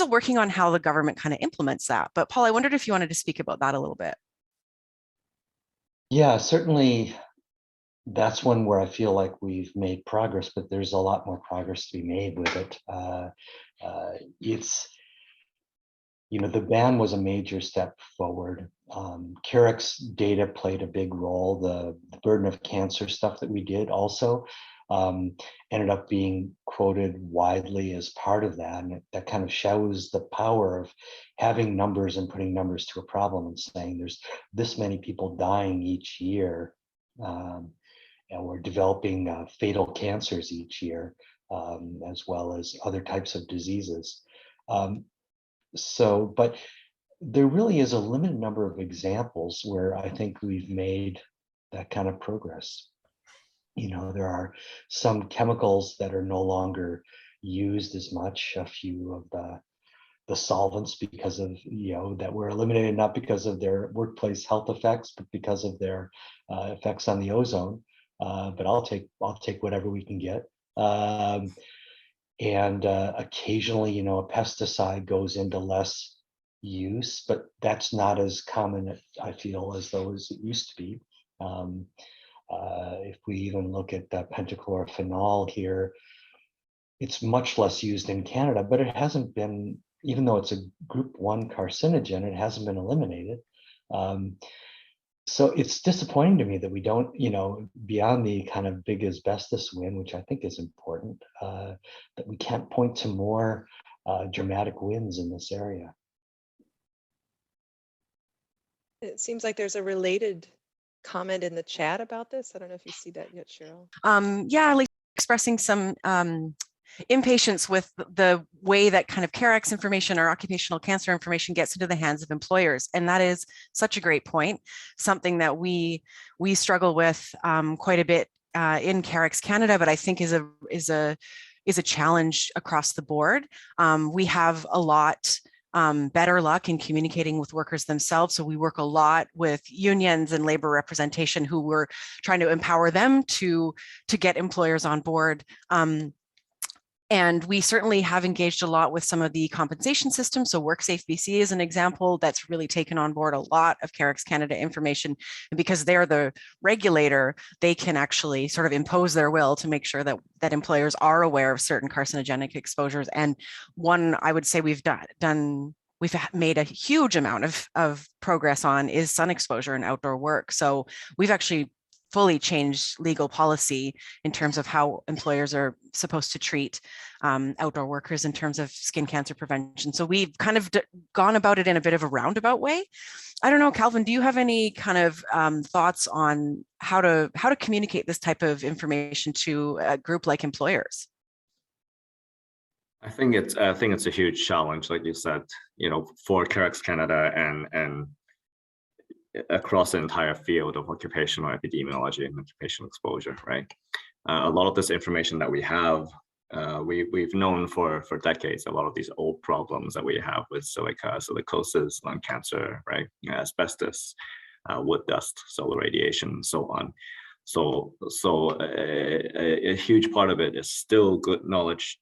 working on how the government kind of implements that. But Paul, I wondered if you wanted to speak about that a little bit.
Yeah, certainly that's one where I feel like we've made progress, but there's a lot more progress to be made with it. It's, the ban was a major step forward. CAREX data played a big role. The burden of cancer stuff that we did also ended up being quoted widely as part of that. And that kind of shows the power of having numbers and putting numbers to a problem and saying there's this many people dying each year. And we're developing fatal cancers each year, as well as other types of diseases. But there really is a limited number of examples where I think we've made that kind of progress. There are some chemicals that are no longer used as much. A few of the solvents because of, that were eliminated, not because of their workplace health effects, but because of their effects on the ozone. But I'll take whatever we can get. And occasionally, a pesticide goes into less use, but that's not as common, I feel, as those it used to be. If we even look at pentachlorophenol here, it's much less used in Canada, but it hasn't been, even though it's a group 1 carcinogen, it hasn't been eliminated. So it's disappointing to me that we don't, beyond the kind of big asbestos win, which I think is important, that we can't point to more dramatic wins in this area.
It seems like there's a related comment in the chat about this. I don't know if you see that yet, Cheryl.
Yeah, like expressing some impatience with the way that kind of CAREX information or occupational cancer information gets into the hands of employers. And that is such a great point, something that we struggle with quite a bit in CAREX Canada, but I think is a challenge across the board. We have a lot better luck in communicating with workers themselves. So we work a lot with unions and labor representation who we're trying to empower them to get employers on board. And we certainly have engaged a lot with some of the compensation systems. So WorkSafe BC is an example that's really taken on board a lot of CAREX Canada information. And because they're the regulator, they can actually sort of impose their will to make sure that employers are aware of certain carcinogenic exposures. And one I would say we've made a huge amount of progress on is sun exposure and outdoor work. So we've actually fully changed legal policy in terms of how employers are supposed to treat outdoor workers in terms of skin cancer prevention. So we've kind of gone about it in a bit of a roundabout way. I don't know, Calvin, do you have any kind of thoughts on how to communicate this type of information to a group like employers?
I think it's a huge challenge, like you said, for CAREX Canada and across the entire field of occupational epidemiology and occupational exposure, right? A lot of this information that we have, we've known for decades, a lot of these old problems that we have with silica, silicosis, lung cancer, right? Asbestos, wood dust, solar radiation, and so on. So a huge part of it is still good knowledge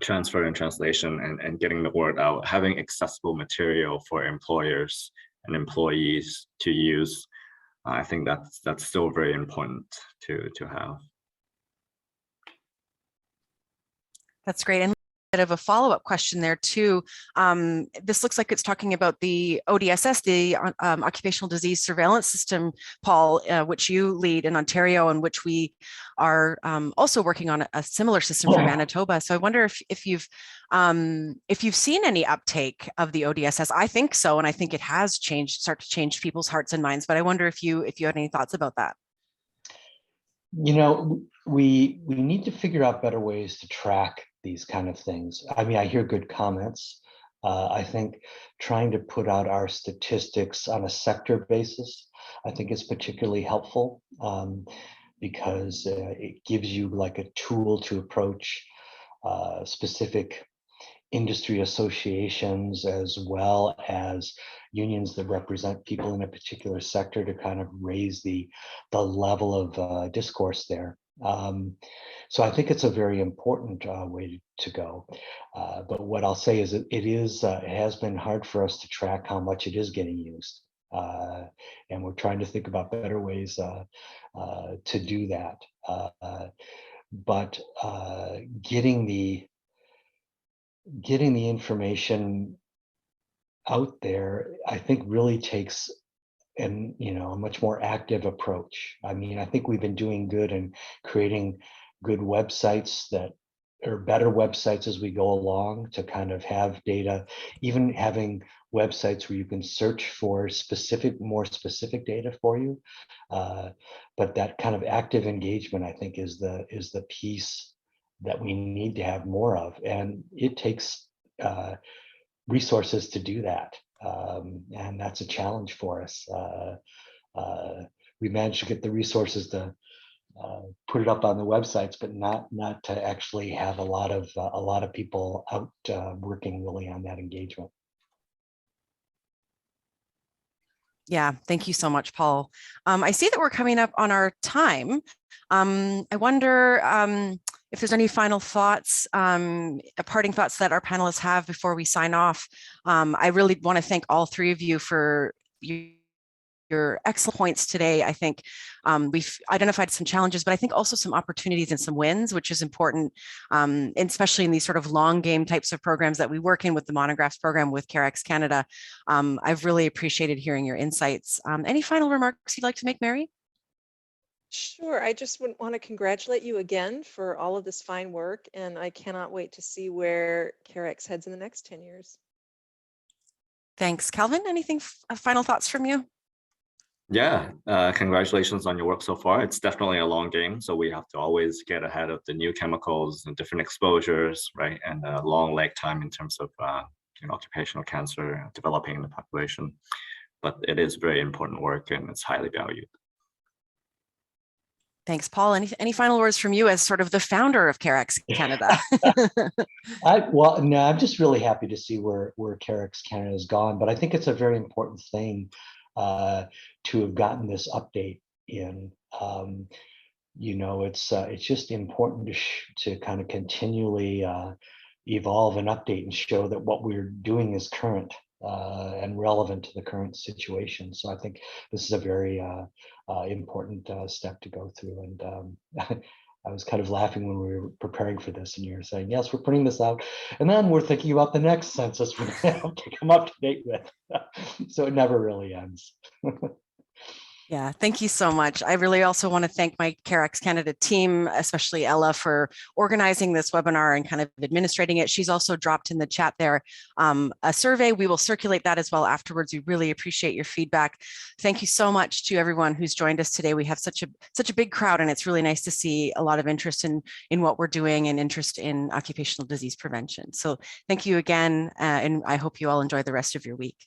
transfer and translation, and getting the word out, having accessible material for employers and employees to use. I think that's still very important to have.
That's great. And a bit of a follow-up question there too. This looks like it's talking about the ODSS, the Occupational Disease Surveillance System, Paul, which you lead in Ontario, and which we are also working on a similar system for Manitoba. So I wonder if you've seen any uptake of the ODSS. I think so, and I think it has started to change people's hearts and minds. But I wonder if you had any thoughts about that.
You know, we need to figure out better ways to track these kind of things. I mean, I hear good comments. I think trying to put out our statistics on a sector basis, I think is particularly helpful, because it gives you like a tool to approach specific industry associations, as well as unions that represent people in a particular sector, to kind of raise the level of discourse there. So I think it's a very important way to go. But what I'll say is that it has been hard for us to track how much it is getting used. And we're trying to think about better ways to do that. But getting the information out there, I think, really takes a much more active approach. I mean, I think we've been doing good and creating good websites that are better websites as we go along, to kind of have data, even having websites where you can search for more specific data for you. But that kind of active engagement, I think, is the piece that we need to have more of, and it takes resources to do that, and that's a challenge for us. We managed to get the resources to put it up on the websites, but not to actually have a lot of people out working really on that engagement.
Yeah, thank you so much, Paul. I see that we're coming up on our time. I wonder if there's any final thoughts, parting thoughts that our panelists have before we sign off. I really want to thank all three of you for your excellent points today. I think we've identified some challenges, but I think also some opportunities and some wins, which is important, especially in these sort of long game types of programs that we work in with the Monographs program with CAREX Canada. I've really appreciated hearing your insights. Any final remarks you'd like to make, Mary?
Sure. I just want to congratulate you again for all of this fine work, and I cannot wait to see where CAREX heads in the next 10 years.
Thanks. Calvin, anything, final thoughts from you?
Yeah, congratulations on your work so far. It's definitely a long game, so we have to always get ahead of the new chemicals and different exposures, right? And a long lag time in terms of occupational cancer developing in the population. But it is very important work, and it's highly valued.
Thanks, Paul. Any final words from you as sort of the founder of CAREX Canada?
I'm just really happy to see where CAREX Canada has gone, but I think it's a very important thing to have gotten this update in. It's just important to kind of continually evolve and update and show that what we're doing is current and relevant to the current situation. So I think this is a very important step to go through. And I was kind of laughing when we were preparing for this, and you were saying, yes, we're putting this out, and then we're thinking about the next census we're going to have to come up to date with. So it never really ends.
Yeah, thank you so much. I really also want to thank my CAREX Canada team, especially Ella, for organizing this webinar and kind of administrating it. She's also dropped in the chat there a survey. We will circulate that as well afterwards. We really appreciate your feedback. Thank you so much to everyone who's joined us today. We have such a big crowd, and it's really nice to see a lot of interest in what we're doing and interest in occupational disease prevention. So thank you again, and I hope you all enjoy the rest of your week.